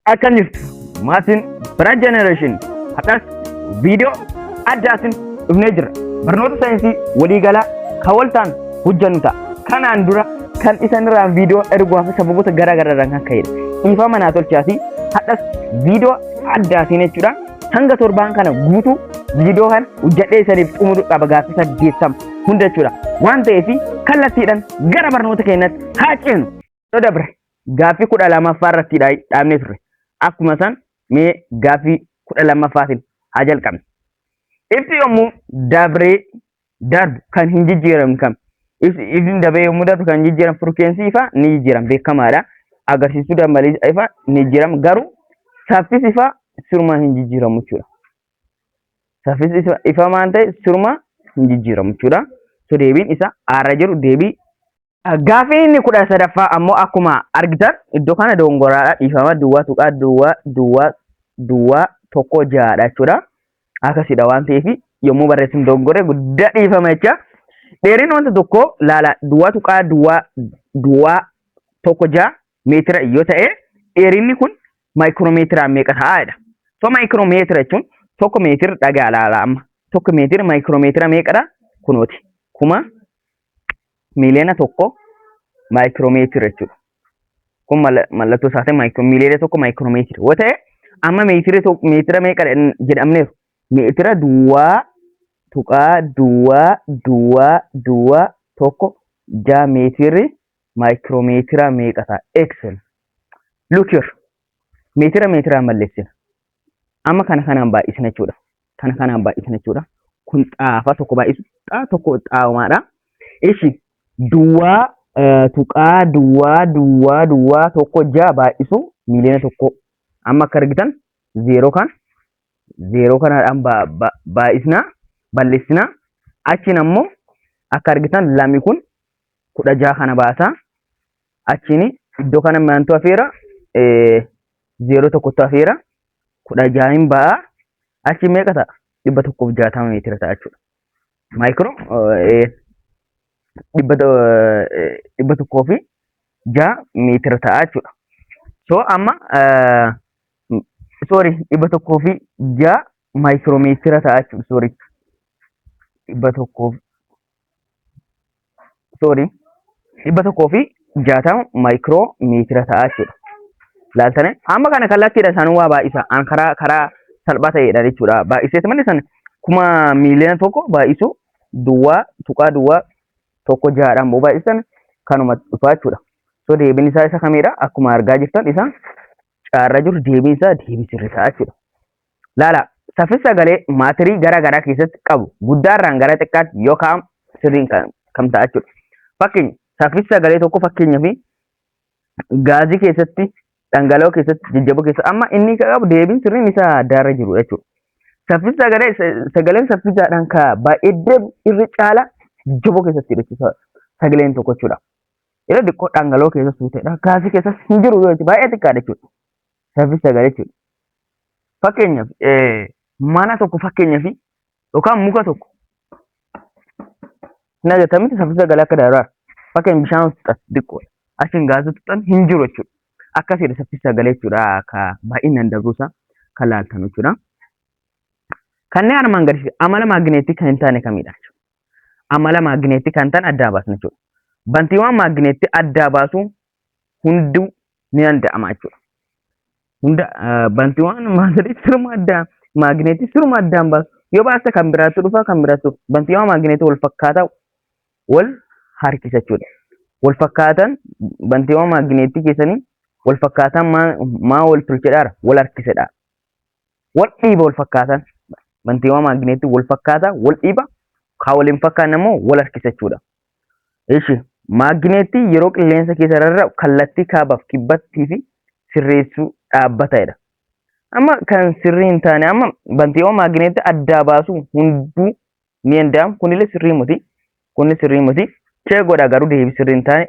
akan jirtu maatiin Biraan Generation akkas viidiyoo addaatiin dhufnee jira. Barnoota saayinsii waliigalaa kan waltaan hojjannu ta'a. Kanaan dura kan isanirraa viidiyoo erguu fi sababoota garaa garaadhaan kan ka'edha. Dhiifama naa tolchaati hadhas viidiyoo addaatiin jechuudha. Hanga torbaan kana guutuu viidiyoo kan hojjadhee isaniif xumuruu qaba gaaffii saddeettama hunda jechuudha. Waan ta'eef kallattiidhaan gara barnoota keenyatti haa ceenu. Dabre gaaffii 12ffaa irratti dhaabnee turre. Akkuma san mee gaaffii 12ffaatiin haa jalqabne. Ifti yommuu dabree darbu kan hin jijjiiramne kam? Ifni dabree yommuu darbu kan jijjiiramu firikwensii ifaa ni jijjiirama beekamaadha. Agarsiisuu dambalee ifaa ni jijjiirama garuu saffisi ifaa siruma hin jijjiiramu jechuudha. Saffisi ifaa maal ta'e siruma hin jijjiiramu jechuudha. So deebiin isa aara jiru deebii. Gaaffii inni 13ffaa ammoo akkuma argitan iddoo kana dongoraadha. Dhiifama duwwaa tuqaa duwwaa tokko ja'adha jechuudha. Akkasidha waan ta'eef yommuu barreessinu dongoree guddaa dhiifama jecha. Dheerina wanta tokko laala duwwaa tuqaa duwwaa tokko ja'a meetira yoo ta'e dheerinni kun maayikiroomeetiraan meeqa ta'aadha. So maayikiroomeetira jechuun tokko meetira dhagaa laala amma. Tokko meetira maayikiroomeetira meeqadha? Kunooti. Kuma miliyoona tokko maayikiroomeetira jechuudha. Kun mallattoo isaati miliyoona tokko maayikiroomeetira. Yoo ta'e amma meetira meeqadha jedhamneeru. Meetira duwwaa tuqaa duwwaa tokko ja'a meetirri maayikiroomeetira meeqa ta'a? Excellent. Look here. Meetira malleessina. Amma kana kanaan baay'isna jechuudha. Kun xaafa tokko baay'isu tokko xaawamaadha. Ishi duwwaa tuqaa duwwaa tokko ja'a baay'isu miliyoona tokko. Amma akka argitan zeeroo kanaadhaan balleessina. Achiin ammoo akka argitan lammi kun 16 kana baasa. Achiin iddoo kana maantu hafeera zeeroo tokkotu hafeera 16 hin ba'a. Achi meeqa ta'a? 160 meetira ta'a jechuudha. Maayikiroo 106 meetira ta'a jechuudha. So amma 106 maayikiroomeetira ta'a jechuudha. 160 maayikiroomeetira ta'a jechuudha. Laaltanii amma kana kallattiidha isaan waa baay'isa. An karaa salphaa ta'edha jechuudha. Baay'iseeti malee san kuma miliyoona tokko baay'isu duwwaa tuqaa duwwaa tokko ja'adhaan boo baay'isan kanuma dhufaa jechuudha. So deebiin isaa isa kamidha? Akkuma argaa jirtan isa caarra jiru deebiin isaa deebii sirrii ta'a jechuudha. Laala saffisa sagalee maatirii garaa garaa keessatti qabu guddaarraan gara xiqqaatti yookaan sirriin kam ta'a jechuudha. Fakkeenya saffisa sagalee tokko fakkeenyaaf gaazii keessatti dhangala'oo keessatti jajjaboo keessatti amma inni qabu deebiin sirriin isaa addaarra jiru jechuudha. Saffisa sagaleen saffisaadhaan ka baay'ee irra caala jajjaboo keessatti jechuudha sagaleen tokko jechuudha. Yeroo xiqqoo dhangala'oo keessatti suuteedha. Gaazii keessatti hin jiru yoo baay'ee xiqqaadha jechuudha. Saffisa sagalee jechuudha. Fakkeenyaaf mana tokko fakkeenyaaf yookaan muka tokko hin agartamitti saffisa sagalee akka daraa fakkeenya bishaan tuqxan xiqqoo achiin gaazii tuqxan hin jiru jechuudha. Akkasidha saffisa sagalee jechuudha ka baay'inaan dabruusaa kan laaltan jechuudha. Kanneen armaan gadii amala maagneetii kan hin taane kamidha jechuudha. Amala maagneetii kan ta'an adda baasna jechuudha. Bantiiwwan maagneetii adda baasuu hunduu ni danda'ama jechuudha. Bantiiwwan maagneetii siruma addaan baasu yoo baasa kan biraatti dhufa kan biraatti bantiiwwan maagneetii wal fakkaataa wal harkisa jechuudha. Wal fakkaatan bantiiwwan maagneetii keessanii wal fakkaatan maa wal tolchedhaara wal harkisedha. Wal dhiiba wal fakkaatan bantiiwwan maagneetii wal fakkaataa wal dhiiba kaa waliin fakkaan immoo wal harkisa jechuudha. Ishi maagneetii yeroo qilleensa keessa rarra'u kallattii kaabaaf kibbattii fi sirreessuu dhaabbatedha. Amma kan sirrii hin taane amma bantiiwwan maagneetii adda baasuu hunduu ni danda'amu. Kunillee sirrii miti. Chee godha garuu deebii sirrii hin taane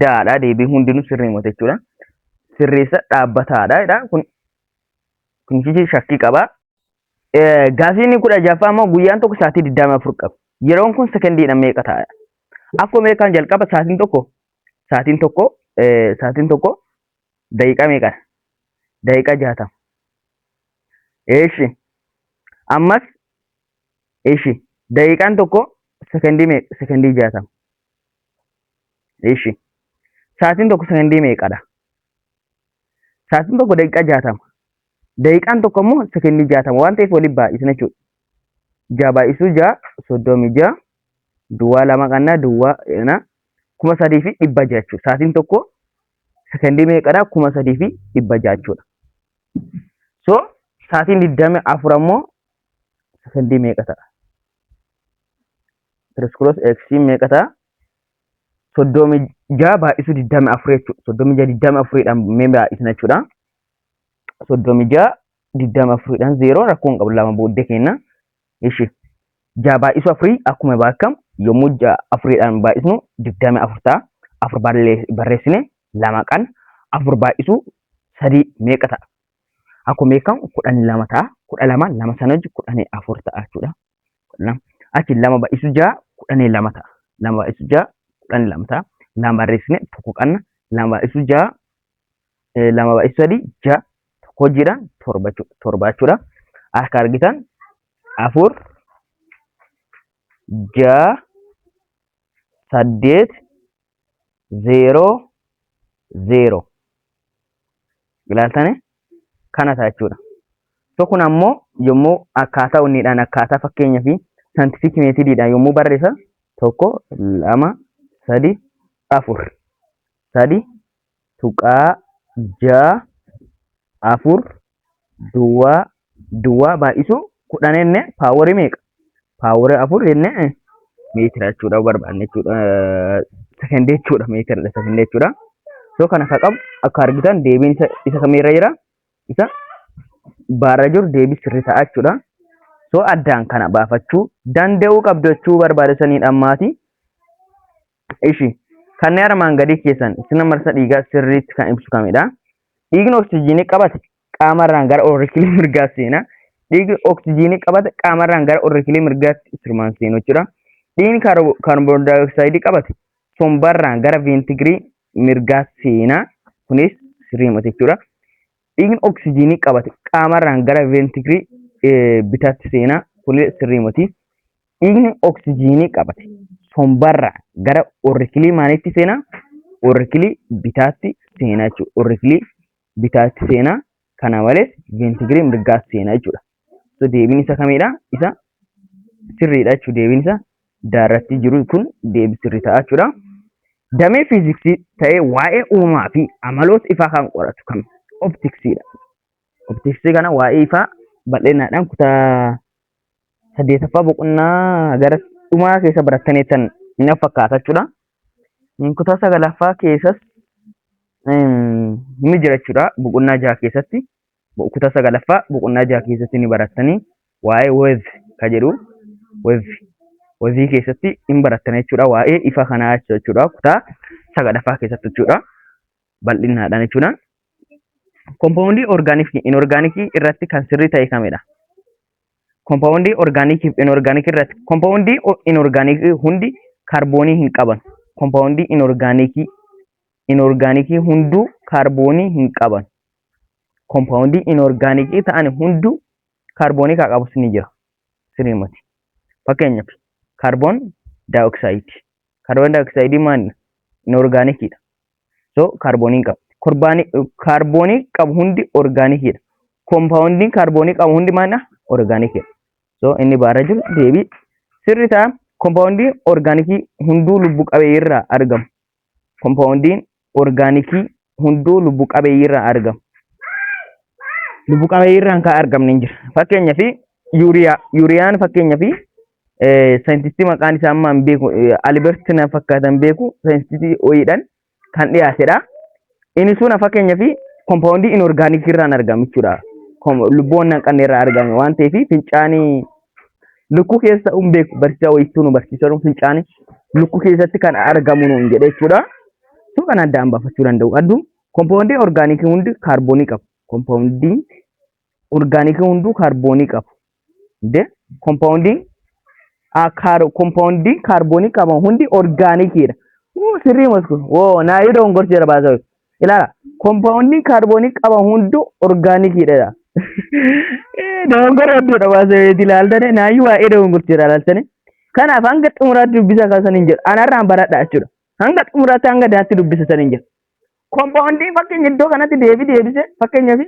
daadha deebii hundinuu sirrii miti jechuudha. Sirreessa dhaabbataadha. Kun shakkii qaba. Gaaffiin 16ffaa ammoo guyyaan tokko sa'aatii 24 qaba. Yeroon kun sekondiidhaan meeqa ta'a? Akkuma meeqaan jalqaba sa'aatiin tokko daqiiqaa meeqadha? daqiiqaa 60. Eeshi ammas eeshi daqiiqaan tokko sekondii meeqa? Sekondii 60. Eeshi sa'aatiin tokko sekondii meeqadha? Sa'aatiin tokko daqiiqaa 60. Daqiiqaan tokko immoo sekondii 60 waan ta'eef waliin baay'isna jechuudha. 6 baay'isuu 6 36 duwwaa 2 qannaa duwwaa 3,600 jechuudha. Sa'aatiin tokko sekondii meeqadha? 3,600 jechuudha. So sa'aatiin 24 immoo sekondii meeqa ta'a? Tiriskoloos eeksiin meeqa ta'a? 36 baay'isuu 24 jechuudha. 36 24dhaan mee baay'isna jechuudha. 36 24dhaan 0 rakkoon qabu lama booddee kenna. Ishi 6 baay'isuu 4 akkuma beekamu yommuu 6 4dhaan baay'isnu 24 ta'a. 4 barreessine 2 qan 4 baay'isuu 3 meeqa ta'a? Akkuma beekamu 12 ta'a. 12 2 sana hojii 14 ta'a jechuudha. Achi 2 baay'isuu 6 12 ta'a. 2 baay'isuu 6 12 ta'a. 2 barreessine tokko qanna 2 baay'isuu 6 2 baay'isuu 3 6 hojiidhaan 7 jechuudha. Akka argitan 4 6 8 0 0 ilaaltanii kana ta'a jechuudha. So kun ammoo yommuu akkaataa hundiidhaan akkaataa fakkeenyaa fi saayintifik meetodiidhaan yommuu barreessan 1 2 3 4 3 tuqaa 6 4 duwwaa baay'isuu 10 enne paaworii meeqa? Paaworii 4 enne meetira jechuudha barbaanne jechuudha. Sekondii jechuudha meetira sekondii jechuudha. So kana akka qabu akka argitan deebiin isa kamirra jira? Isa baarra jiru deebii sirrii ta'a jechuudha. So addaan kana baafachuu danda'uu qabdu jechuu barbaadanii dhammaati. Ishi kanneen armaan gadii keessan sirna marsa dhiigaa sirriitti kan ibsu kamidha? Dhiigni oksijiinii qabate qaamarraan gara oorikilii mirgaatti seena. Dhiigni oksijiinii qabate qaamarraan gara oorikilii mirgaatti sirmaan seenu jechuudha. Dhiigni kaarboon daayoksayidii qabate sombarraan gara veentigirii mirgaatti seena. Kunis sirriimate jechuudha. Dhiigni oksijiinii qabate qaamarraan gara veentigirii bitaatti seena. Kunis sirriimati. Dhiigni oksijiinii qabate sombarraan gara oorikilii maalitti seena? Oorikilii bitaatti seena jechuudha. Oorikilii bitaatti seena. Kana malees veentigirii mirgaatti seena jechuudha. So deebiin isa kamidha? Isa sirriidha jechuudha. Deebiin isa daarratti jiru kun deebii sirrii ta'a jechuudha. Damee fiiziksii ta'ee waa'ee uumamaa fi amaloota ifaa kan qoratu kam? Optiksiidha. Optiksii kana waa'ee ifaa bal'inaadhaan kutaa 8ffaa boqonnaa gara dhumaa keessa barattaniitan inni fakkaata jechuudha. Kutaa 9ffaa keessas ni jira jechuudha. Boqonnaa 6 keessatti kutaa 9ffaa boqonnaa 6 keessatti ni barattanii waa'ee weev ka jedhu weevii keessatti ni barattanii jechuudha. Waa'ee ifa kanaa jechuudha. Kutaa 9ffaa keessatti jechuudha. Bal'inaadhaan jechuudha. Kompoondii orgaaniik fi inorgaanikii irratti kan sirrii ta'e kamidha? Kompoondii orgaaniikii fi inorgaanikii irratti kompoondii inorgaanikii hundi kaarboonii hin qaban. Kompoondii inorgaanikii hunduu kaarboonii hin qaban. Kompoondii inorgaanikii ta'an hunduu kaarboonii kan qabus ni jira. Sirriimati. Fakkeenyaaf kaarboon daayoksayidii. Kaarboon daayoksayidii maali? Inorgaanikiidha. So kaarboonii qaba. Kaarboonii qabu hundi orgaanikiidha. Kompoondiin kaarboonii qabu hundi maalidha? Orgaanikiidha. So inni baarra jiru deebii sirrii ta'a. Kompoondii orgaanikii hunduu lubbu qabeeyyii irraa argamu. Kompoondiin orgaanikii hunduu lubbu qabeeyyii irraa argamu. Lubbu qabeeyyii irraan kan argamne hin jira. Fakkeenyaaf yuuriyaa. Yuuriyaan fakkeenyaaf saayintistii maqaan isaa ammaa hin beeku. Albert na fakkaatan beeku. Saayintistii ho'iidhaan kan dhiyaatedha. Inni sun fakkeenyaaf kompoondii inorgaanikii irraan argamu jechuudha. Lubboon naqanne irraa argame waan ta'eef fincaanii lukkuu keessa hin beeku. Barsiisaa wayittuu nu barsiisaa fincaanii lukkuu keessatti kan argamu nuun jedhe jechuudha. Sun kan addaan baafachuu danda'u. Adduu kompoondii orgaanikii hundi kaarboonii qabu. Kompoondii orgaanikii hunduu kaarboonii qabu. Kompoondii kaarboonii qaban hundi orgaanikiidha. Sirrii masku. Naayii dongorsi jira baasaa. Ilaala compounding carbonic qaba hundu organic dha. Dongora dudha baase dilaaltane naayi waa'ee dongorti ilaaltane. Kanaaf hanga xumuraatti dubbisa kaasan hin jedhu. Anarraan baradha jechuudha. Hanga xumuraatti hanga daatti dubbisa san hin jedhu. Compounding fakkeenya iddoo kanatti deebise fakkeenyaaf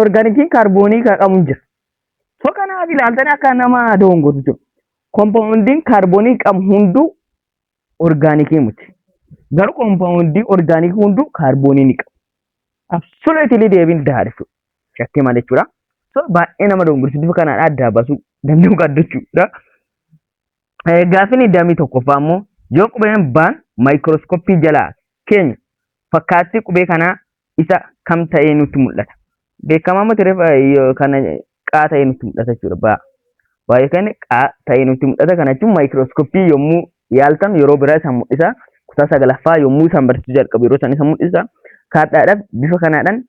organic carbonic qabu jira. So kanaaf ilaaltane akka nama dongortu jechuudha. Compounding carbonic qabu hundu organic muti. Garuu compounding organic hundu carbonic qabu. Absolutely deebiin daadhu. Shakkii malee jechuudha. So baay'ee nama dongorsiisu kana adda baasu danda'u qabdu jechuudha. Gaaffiin damii tokkoffaa immoo yoo qubeen baan maayikirooskooppii jalaa keenya fakkaattii qubee kanaa isa kam ta'ee nutti mul'ata. Beekamaa miti kana qaa ta'ee nutti mul'ata jechuudha. Baay'ee kan qaa ta'ee nutti mul'ata kana jechuun maayikirooskooppii yommuu yaaltan yeroo biraa isa mul'isa. Kutaa sagalaffaa yommuu isaan barsiisuu jalqabu yeroo isaan isa mul'isa. Kaadhaadhaaf bifa kanaadhaan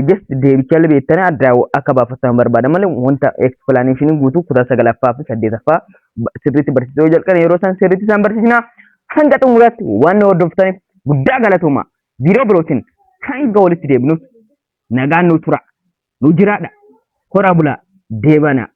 just deebicha beektanii adda akka baafatan barbaada malee wanta explanation guutuu kutaa sagalaffaa fi saddeetaffaa sirriitti barsiisuu jalqaban yeroo isaan sirriitti isaan barsiisna hanga xumuraatti waan hordoftaniif guddaa galatoomaa. Viidiyoo birootiin hanga walitti deebinuuf nagaan nu tura nu jiraadha. Kora bulaa deebana.